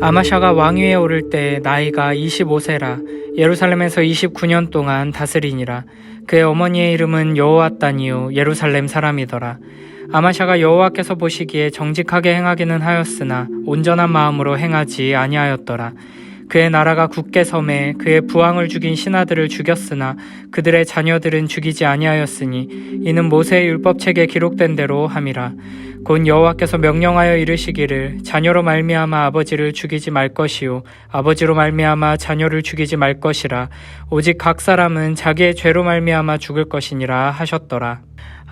아마샤가 왕위에 오를 때 나이가 25세라 예루살렘에서 29년 동안 다스리니라. 그의 어머니의 이름은 여호앗다니요 예루살렘 사람이더라. 아마샤가 여호와께서 보시기에 정직하게 행하기는 하였으나 온전한 마음으로 행하지 아니하였더라. 그의 나라가 굳게 섬에 그의 부왕을 죽인 신하들을 죽였으나 그들의 자녀들은 죽이지 아니하였으니 이는 모세의 율법책에 기록된 대로 함이라. 곧 여호와께서 명령하여 이르시기를 자녀로 말미암아 아버지를 죽이지 말 것이요 아버지로 말미암아 자녀를 죽이지 말 것이라. 오직 각 사람은 자기의 죄로 말미암아 죽을 것이니라 하셨더라.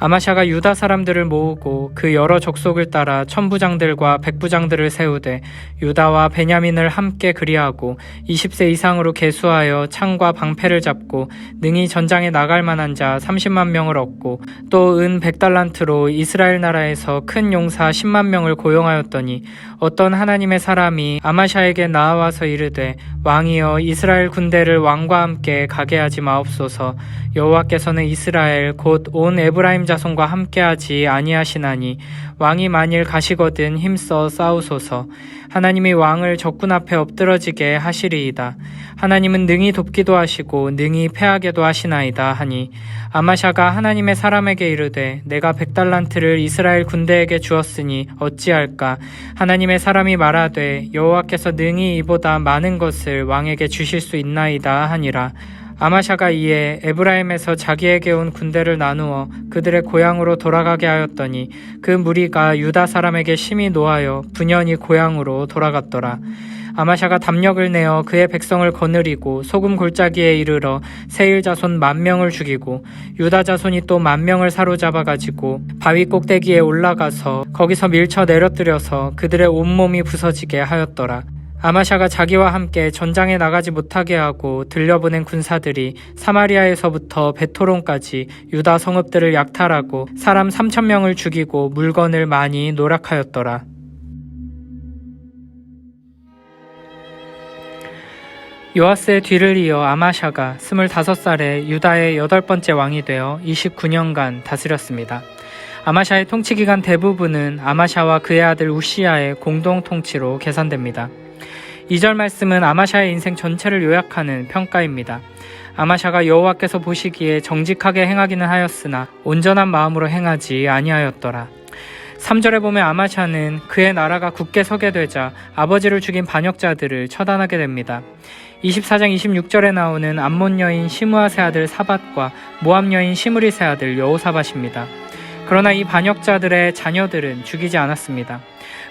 아마샤가 유다 사람들을 모으고 그 여러 족속을 따라 천부장들과 백부장들을 세우되 유다와 베냐민을 함께 그리하고 20세 이상으로 계수하여 창과 방패를 잡고 능히 전장에 나갈 만한 자 30만 명을 얻고 또 은 100달란트로 이스라엘 나라에서 큰 용사 10만 명을 고용하였더니 어떤 하나님의 사람이 아마샤에게 나아와서 이르되 왕이여 이스라엘 군대를 왕과 함께 가게 하지 마옵소서. 여호와께서는 이스라엘 곧 온 에브라임 자손과 함께하지 아니하시나니 왕이 만일 가시거든 힘써 싸우소서. 하나님이 왕을 적군 앞에 엎드러지게 하시리이다. 하나님은 능히 돕기도 하시고 능히 패하게도 하시나이다 하니 아마샤가 하나님의 사람에게 이르되 내가 100달란트를 이스라엘 군대에게 주었으니 어찌할까. 하나님의 사람이 말하되 여호와께서 능히 이보다 많은 것을 왕에게 주실 수 있나이다 하니라. 아마샤가 이에 에브라임에서 자기에게 온 군대를 나누어 그들의 고향으로 돌아가게 하였더니 그 무리가 유다 사람에게 심히 노하여 분연히 고향으로 돌아갔더라. 아마샤가 담력을 내어 그의 백성을 거느리고 소금 골짜기에 이르러 세일 자손 10,000명을 죽이고 유다 자손이 또 10,000명을 사로잡아 가지고 바위 꼭대기에 올라가서 거기서 밀쳐 내려뜨려서 그들의 온몸이 부서지게 하였더라. 아마샤가 자기와 함께 전장에 나가지 못하게 하고 들려보낸 군사들이 사마리아에서부터 베토론까지 유다 성읍들을 약탈하고 사람 3,000명을 죽이고 물건을 많이 노략하였더라. 요아스의 뒤를 이어 아마샤가 25살에 유다의 8번째 왕이 되어 29년간 다스렸습니다. 아마샤의 통치기간 대부분은 아마샤와 그의 아들 우시야의 공동 통치로 계산됩니다. 2절 말씀은 아마샤의 인생 전체를 요약하는 평가입니다. 아마샤가 여호와께서 보시기에 정직하게 행하기는 하였으나 온전한 마음으로 행하지 아니하였더라. 3절에 보면 아마샤는 그의 나라가 굳게 서게 되자 아버지를 죽인 반역자들을 처단하게 됩니다. 24장 26절에 나오는 암몬 여인 시므아세 아들 사밧과 모압 여인 시므리세 아들 여호사밧입니다. 그러나 이 반역자들의 자녀들은 죽이지 않았습니다.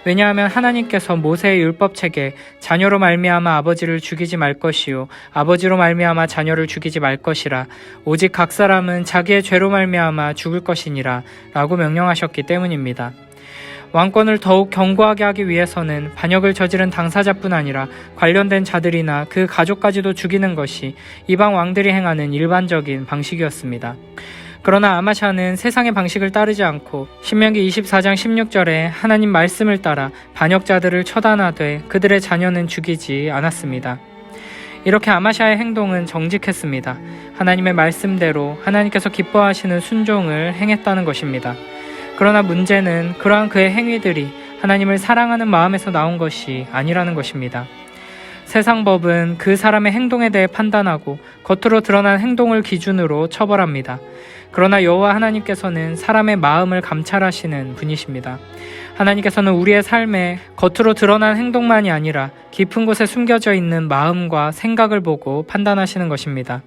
왜냐하면 하나님께서 모세의 율법책에 자녀로 말미암아 아버지를 죽이지 말 것이요 아버지로 말미암아 자녀를 죽이지 말 것이라. 오직 각 사람은 자기의 죄로 말미암아 죽을 것이니라 라고 명령하셨기 때문입니다. 왕권을 더욱 견고하게 하기 위해서는 반역을 저지른 당사자뿐 아니라 관련된 자들이나 그 가족까지도 죽이는 것이 이방 왕들이 행하는 일반적인 방식이었습니다. 그러나 아마샤는 세상의 방식을 따르지 않고 신명기 24장 16절에 하나님 말씀을 따라 반역자들을 처단하되 그들의 자녀는 죽이지 않았습니다. 이렇게 아마샤의 행동은 정직했습니다. 하나님의 말씀대로 하나님께서 기뻐하시는 순종을 행했다는 것입니다. 그러나 문제는 그러한 그의 행위들이 하나님을 사랑하는 마음에서 나온 것이 아니라는 것입니다. 세상 법은 그 사람의 행동에 대해 판단하고 겉으로 드러난 행동을 기준으로 처벌합니다. 그러나 여호와 하나님께서는 사람의 마음을 감찰하시는 분이십니다. 하나님께서는 우리의 삶에 겉으로 드러난 행동만이 아니라 깊은 곳에 숨겨져 있는 마음과 생각을 보고 판단하시는 것입니다.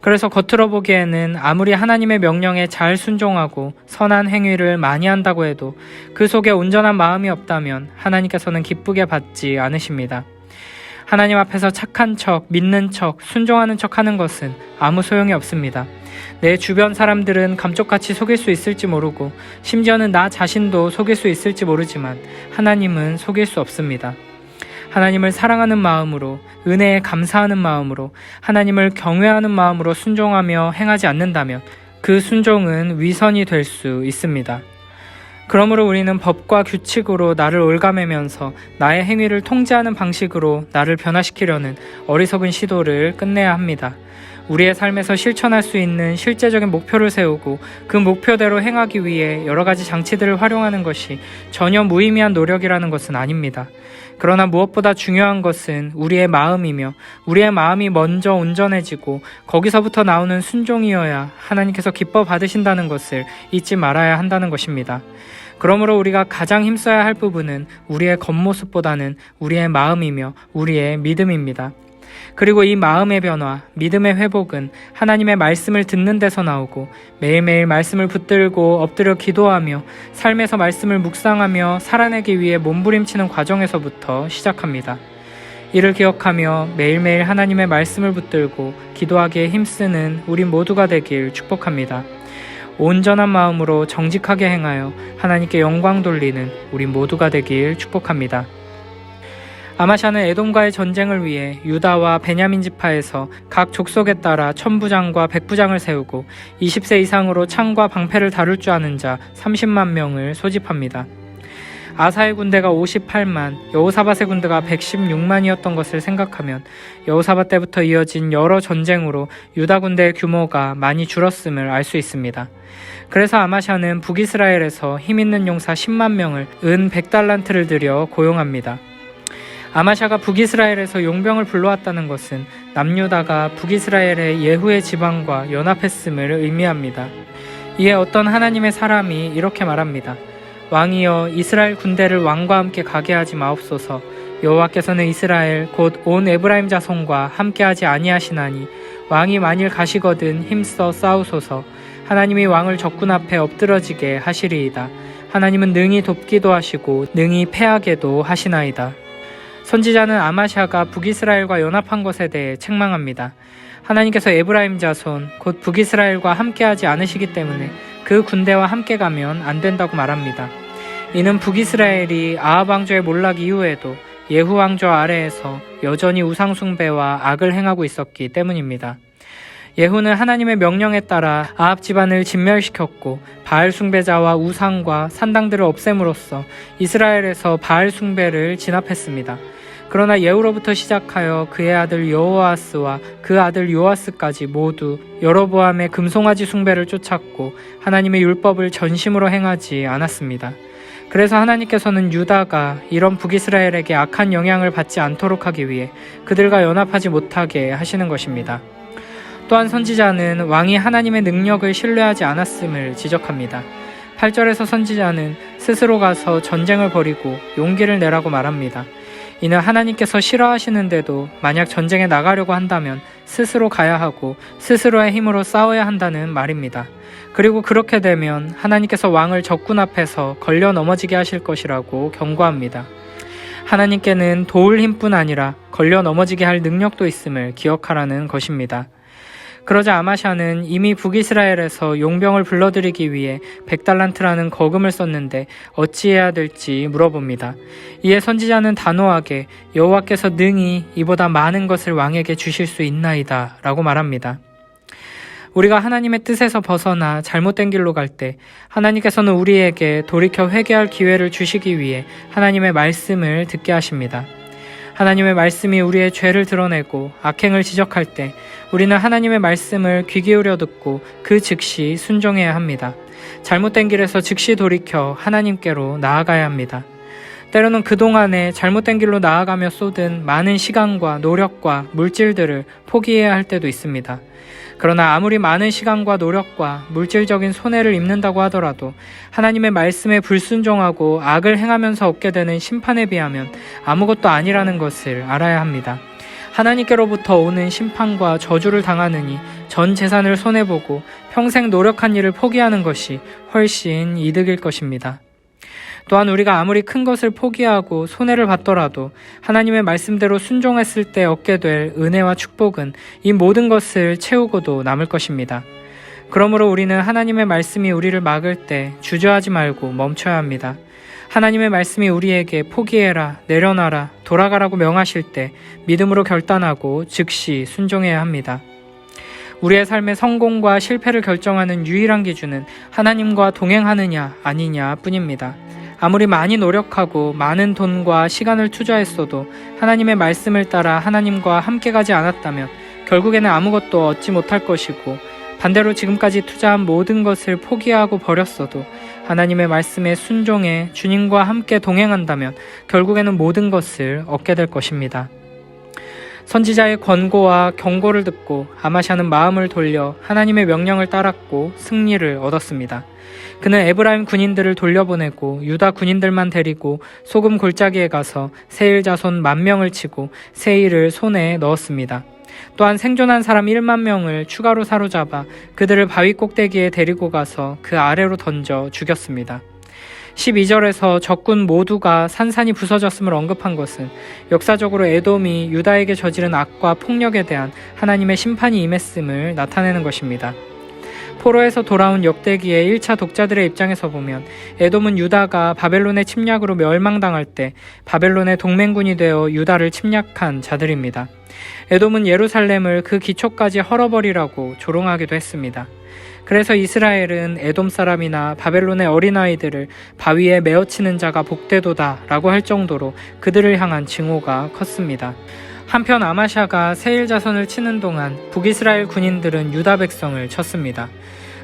그래서 겉으로 보기에는 아무리 하나님의 명령에 잘 순종하고 선한 행위를 많이 한다고 해도 그 속에 온전한 마음이 없다면 하나님께서는 기쁘게 받지 않으십니다. 하나님 앞에서 착한 척, 믿는 척, 순종하는 척 하는 것은 아무 소용이 없습니다. 내 주변 사람들은 감쪽같이 속일 수 있을지 모르고 심지어는 나 자신도 속일 수 있을지 모르지만 하나님은 속일 수 없습니다. 하나님을 사랑하는 마음으로, 은혜에 감사하는 마음으로, 하나님을 경외하는 마음으로 순종하며 행하지 않는다면 그 순종은 위선이 될 수 있습니다. 그러므로 우리는 법과 규칙으로 나를 올가매면서 나의 행위를 통제하는 방식으로 나를 변화시키려는 어리석은 시도를 끝내야 합니다. 우리의 삶에서 실천할 수 있는 실제적인 목표를 세우고 그 목표대로 행하기 위해 여러 가지 장치들을 활용하는 것이 전혀 무의미한 노력이라는 것은 아닙니다. 그러나 무엇보다 중요한 것은 우리의 마음이며 우리의 마음이 먼저 온전해지고 거기서부터 나오는 순종이어야 하나님께서 기뻐 받으신다는 것을 잊지 말아야 한다는 것입니다. 그러므로 우리가 가장 힘써야 할 부분은 우리의 겉모습보다는 우리의 마음이며 우리의 믿음입니다. 그리고 이 마음의 변화, 믿음의 회복은 하나님의 말씀을 듣는 데서 나오고 매일매일 말씀을 붙들고 엎드려 기도하며 삶에서 말씀을 묵상하며 살아내기 위해 몸부림치는 과정에서부터 시작합니다. 이를 기억하며 매일매일 하나님의 말씀을 붙들고 기도하기에 힘쓰는 우리 모두가 되길 축복합니다. 온전한 마음으로 정직하게 행하여 하나님께 영광 돌리는 우리 모두가 되길 축복합니다. 아마샤는 에돔과의 전쟁을 위해 유다와 베냐민 지파에서 각 족속에 따라 1000부장과 100부장을 세우고 20세 이상으로 창과 방패를 다룰 줄 아는 자 30만 명을 소집합니다. 아사의 군대가 58만, 여호사밧의 군대가 116만이었던 것을 생각하면 여호사밧 때부터 이어진 여러 전쟁으로 유다 군대의 규모가 많이 줄었음을 알 수 있습니다. 그래서 아마샤는 북이스라엘에서 힘있는 용사 10만 명을 은 100달란트를 들여 고용합니다. 아마샤가 북이스라엘에서 용병을 불러왔다는 것은 남유다가 북이스라엘의 예후의 지방과 연합했음을 의미합니다. 이에 어떤 하나님의 사람이 이렇게 말합니다. 왕이여 이스라엘 군대를 왕과 함께 가게 하지 마옵소서. 여호와께서는 이스라엘 곧 온 에브라임 자손과 함께하지 아니하시나니 왕이 만일 가시거든 힘써 싸우소서. 하나님이 왕을 적군 앞에 엎드러지게 하시리이다. 하나님은 능히 돕기도 하시고 능히 패하게도 하시나이다. 선지자는 아마샤가 북이스라엘과 연합한 것에 대해 책망합니다. 하나님께서 에브라임 자손 곧 북이스라엘과 함께하지 않으시기 때문에 그 군대와 함께 가면 안 된다고 말합니다. 이는 북이스라엘이 아합 왕조의 몰락 이후에도 예후 왕조 아래에서 여전히 우상 숭배와 악을 행하고 있었기 때문입니다. 예후는 하나님의 명령에 따라 아합 집안을 진멸시켰고 바알 숭배자와 우상과 산당들을 없앰으로써 이스라엘에서 바알 숭배를 진압했습니다. 그러나 예후로부터 시작하여 그의 아들 여호아스와 그 아들 요아스까지 모두 여로보암의 금송아지 숭배를 쫓았고 하나님의 율법을 전심으로 행하지 않았습니다. 그래서 하나님께서는 유다가 이런 북이스라엘에게 악한 영향을 받지 않도록 하기 위해 그들과 연합하지 못하게 하시는 것입니다. 또한 선지자는 왕이 하나님의 능력을 신뢰하지 않았음을 지적합니다. 8절에서 선지자는 스스로 가서 전쟁을 벌이고 용기를 내라고 말합니다. 이는 하나님께서 싫어하시는데도 만약 전쟁에 나가려고 한다면 스스로 가야 하고 스스로의 힘으로 싸워야 한다는 말입니다. 그리고 그렇게 되면 하나님께서 왕을 적군 앞에서 걸려 넘어지게 하실 것이라고 경고합니다. 하나님께는 도울 힘뿐 아니라 걸려 넘어지게 할 능력도 있음을 기억하라는 것입니다. 그러자 아마샤는 이미 북이스라엘에서 용병을 불러들이기 위해 100달란트라는 거금을 썼는데 어찌해야 될지 물어봅니다. 이에 선지자는 단호하게 여호와께서 능히 이보다 많은 것을 왕에게 주실 수 있나이다 라고 말합니다. 우리가 하나님의 뜻에서 벗어나 잘못된 길로 갈 때 하나님께서는 우리에게 돌이켜 회개할 기회를 주시기 위해 하나님의 말씀을 듣게 하십니다. 하나님의 말씀이 우리의 죄를 드러내고 악행을 지적할 때 우리는 하나님의 말씀을 귀 기울여 듣고 그 즉시 순종해야 합니다. 잘못된 길에서 즉시 돌이켜 하나님께로 나아가야 합니다. 때로는 그동안에 잘못된 길로 나아가며 쏟은 많은 시간과 노력과 물질들을 포기해야 할 때도 있습니다. 그러나 아무리 많은 시간과 노력과 물질적인 손해를 입는다고 하더라도 하나님의 말씀에 불순종하고 악을 행하면서 얻게 되는 심판에 비하면 아무것도 아니라는 것을 알아야 합니다. 하나님께로부터 오는 심판과 저주를 당하느니 전 재산을 손해보고 평생 노력한 일을 포기하는 것이 훨씬 이득일 것입니다. 또한 우리가 아무리 큰 것을 포기하고 손해를 받더라도 하나님의 말씀대로 순종했을 때 얻게 될 은혜와 축복은 이 모든 것을 채우고도 남을 것입니다. 그러므로 우리는 하나님의 말씀이 우리를 막을 때 주저하지 말고 멈춰야 합니다. 하나님의 말씀이 우리에게 포기해라, 내려놔라, 돌아가라고 명하실 때 믿음으로 결단하고 즉시 순종해야 합니다. 우리의 삶의 성공과 실패를 결정하는 유일한 기준은 하나님과 동행하느냐 아니냐 뿐입니다. 아무리 많이 노력하고 많은 돈과 시간을 투자했어도 하나님의 말씀을 따라 하나님과 함께 가지 않았다면 결국에는 아무것도 얻지 못할 것이고 반대로 지금까지 투자한 모든 것을 포기하고 버렸어도 하나님의 말씀에 순종해 주님과 함께 동행한다면 결국에는 모든 것을 얻게 될 것입니다. 선지자의 권고와 경고를 듣고 아마샤는 마음을 돌려 하나님의 명령을 따랐고 승리를 얻었습니다. 그는 에브라임 군인들을 돌려보내고 유다 군인들만 데리고 소금 골짜기에 가서 세일 자손 10,000명을 치고 세일을 손에 넣었습니다. 또한 생존한 사람 10,000명을 추가로 사로잡아 그들을 바위 꼭대기에 데리고 가서 그 아래로 던져 죽였습니다. 12절에서 적군 모두가 산산이 부서졌음을 언급한 것은 역사적으로 에돔이 유다에게 저지른 악과 폭력에 대한 하나님의 심판이 임했음을 나타내는 것입니다. 포로에서 돌아온 역대기의 1차 독자들의 입장에서 보면 에돔은 유다가 바벨론의 침략으로 멸망당할 때 바벨론의 동맹군이 되어 유다를 침략한 자들입니다. 에돔은 예루살렘을 그 기초까지 헐어버리라고 조롱하기도 했습니다. 그래서 이스라엘은 에돔 사람이나 바벨론의 어린아이들을 바위에 메어치는 자가 복되도다 라고 할 정도로 그들을 향한 증오가 컸습니다. 한편 아마샤가 세일 자손을 치는 동안 북이스라엘 군인들은 유다 백성을 쳤습니다.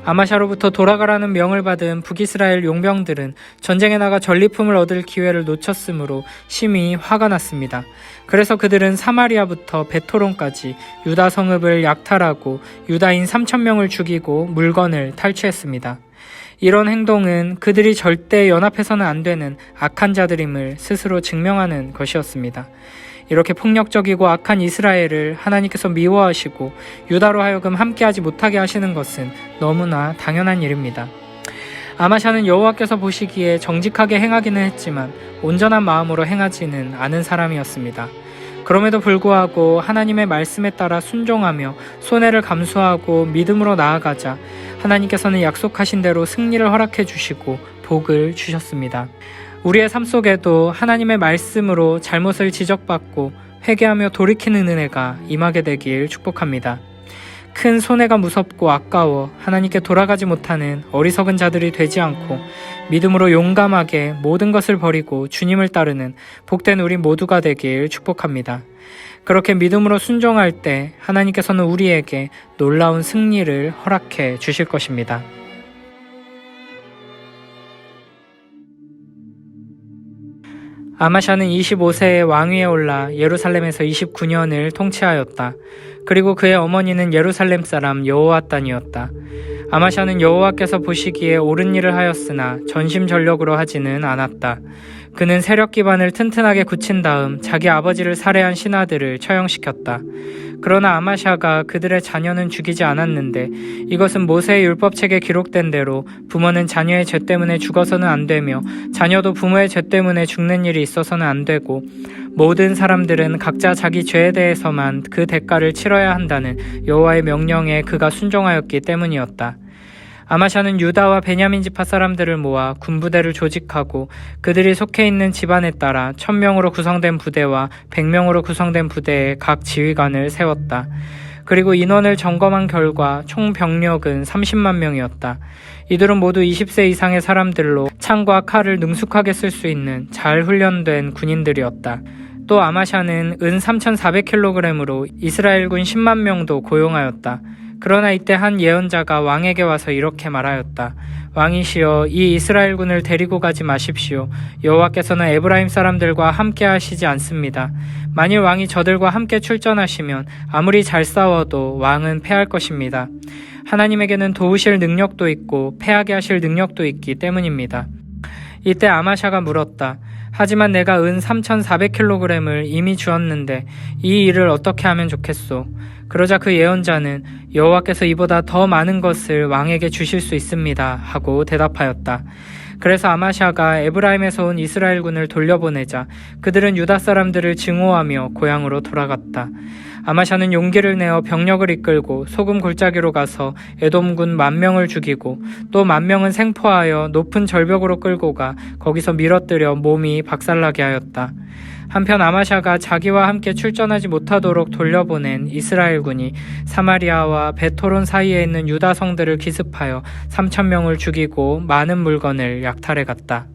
아마샤로부터 돌아가라는 명을 받은 북이스라엘 용병들은 전쟁에 나가 전리품을 얻을 기회를 놓쳤으므로 심히 화가 났습니다. 그래서 그들은 사마리아부터 베토론까지 유다 성읍을 약탈하고 유다인 3,000명을 죽이고 물건을 탈취했습니다. 이런 행동은 그들이 절대 연합해서는 안 되는 악한 자들임을 스스로 증명하는 것이었습니다. 이렇게 폭력적이고 악한 이스라엘을 하나님께서 미워하시고 유다로 하여금 함께하지 못하게 하시는 것은 너무나 당연한 일입니다. 아마샤는 여호와께서 보시기에 정직하게 행하기는 했지만 온전한 마음으로 행하지는 않은 사람이었습니다. 그럼에도 불구하고 하나님의 말씀에 따라 순종하며 손해를 감수하고 믿음으로 나아가자 하나님께서는 약속하신 대로 승리를 허락해 주시고 복을 주셨습니다. 우리의 삶 속에도 하나님의 말씀으로 잘못을 지적받고 회개하며 돌이키는 은혜가 임하게 되길 축복합니다. 큰 손해가 무섭고 아까워 하나님께 돌아가지 못하는 어리석은 자들이 되지 않고 믿음으로 용감하게 모든 것을 버리고 주님을 따르는 복된 우리 모두가 되길 축복합니다. 그렇게 믿음으로 순종할 때 하나님께서는 우리에게 놀라운 승리를 허락해 주실 것입니다. 아마샤는 25세에 왕위에 올라 예루살렘에서 29년을 통치하였다. 그리고 그의 어머니는 예루살렘 사람 여호아단이었다. 아마샤는 여호와께서 보시기에 옳은 일을 하였으나 전심전력으로 하지는 않았다. 그는 세력 기반을 튼튼하게 굳힌 다음 자기 아버지를 살해한 신하들을 처형시켰다. 그러나 아마샤가 그들의 자녀는 죽이지 않았는데 이것은 모세의 율법책에 기록된 대로 부모는 자녀의 죄 때문에 죽어서는 안 되며 자녀도 부모의 죄 때문에 죽는 일이 있어서는 안 되고 모든 사람들은 각자 자기 죄에 대해서만 그 대가를 치러야 한다는 여호와의 명령에 그가 순종하였기 때문이었다. 아마샤는 유다와 베냐민 지파 사람들을 모아 군부대를 조직하고 그들이 속해 있는 집안에 따라 1,000명으로 구성된 부대와 100명으로 구성된 부대에 각 지휘관을 세웠다. 그리고 인원을 점검한 결과 총 병력은 30만 명이었다. 이들은 모두 20세 이상의 사람들로 창과 칼을 능숙하게 쓸 수 있는 잘 훈련된 군인들이었다. 또 아마샤는 은 3,400kg으로 이스라엘군 10만 명도 고용하였다. 그러나 이때 한 예언자가 왕에게 와서 이렇게 말하였다. 왕이시여, 이 이스라엘군을 데리고 가지 마십시오. 여호와께서는 에브라임 사람들과 함께 하시지 않습니다. 만일 왕이 저들과 함께 출전하시면 아무리 잘 싸워도 왕은 패할 것입니다. 하나님에게는 도우실 능력도 있고 패하게 하실 능력도 있기 때문입니다. 이때 아마샤가 물었다. 하지만 내가 은 3,400kg을 이미 주었는데 이 일을 어떻게 하면 좋겠소? 그러자 그 예언자는 여호와께서 이보다 더 많은 것을 왕에게 주실 수 있습니다 하고 대답하였다. 그래서 아마샤가 에브라임에서 온 이스라엘군을 돌려보내자 그들은 유다 사람들을 증오하며 고향으로 돌아갔다. 아마샤는 용기를 내어 병력을 이끌고 소금 골짜기로 가서 에돔군 10,000명을 죽이고 또 10,000명은 생포하여 높은 절벽으로 끌고 가 거기서 밀어뜨려 몸이 박살나게 하였다. 한편 아마샤가 자기와 함께 출전하지 못하도록 돌려보낸 이스라엘군이 사마리아와 베토론 사이에 있는 유다 성들을 기습하여 3,000명을 죽이고 많은 물건을 약탈해 갔다.